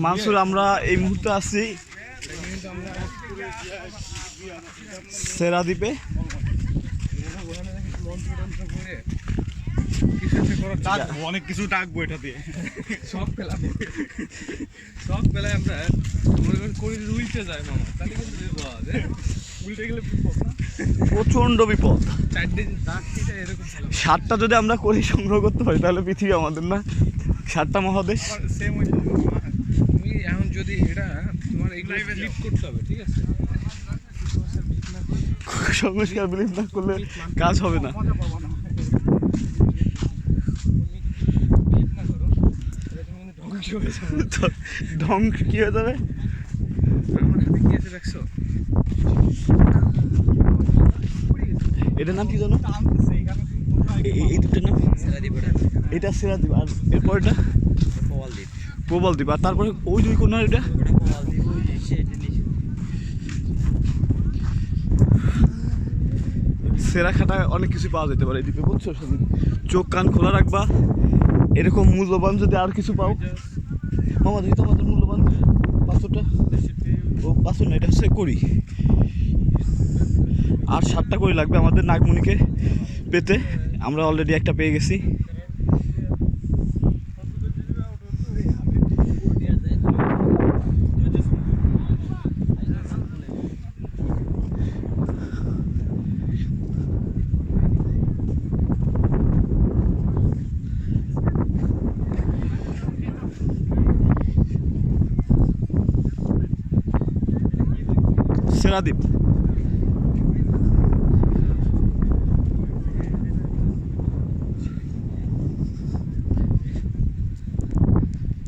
মানসুর আমরা এই মুহূর্তে আছি সেরাদ্বীপে। অনেক কিছু ডাকবো এটা দিয়ে সব পেলায় আমরা করি উল্টে যায় মামা, তাহলে কিন্তু উল্টে গেলে প্রচন্ড বিপদ। এরকম সাতটা যদি আমরা করি সংগ্রহ করতে পারি তাহলে পৃথিবী আমাদের না, সাতটা মহাদেশ। সেম তুমি এখন যদি এটা তোমার এইগুলো ক্লিক করতে হবে, ঠিক আছে? সংস্কার বিলিভ না করলে কাজ হবে না। ধ্বংস কি হয়ে যাবে? আমার হাতে কি আছে দেখছো? এটার নাম কি জানো? এই দুটোর নাম এটা সেরাদ্বীপ, আর এরপরটা প্রবালদ্বীপ, আর তারপরে ওই দুই কোনার এটা সেরাখাটা। অনেক কিছু পাওয়া যেতে পারে এই দ্বীপে, বুঝছো? চোখ কান খোলা রাখবা। এরকম মূল্যবান যদি আর কিছু পাও মামা, দেখি তো আমাদের মূল্যবান পাথরটা। ও পাথর না, এটা হচ্ছে করি। আর 7টা করি লাগবে আমাদের নাগমণিকে পেতে। আমরা অলরেডি একটা পেয়ে গেছি। সেরাদ্বীপ।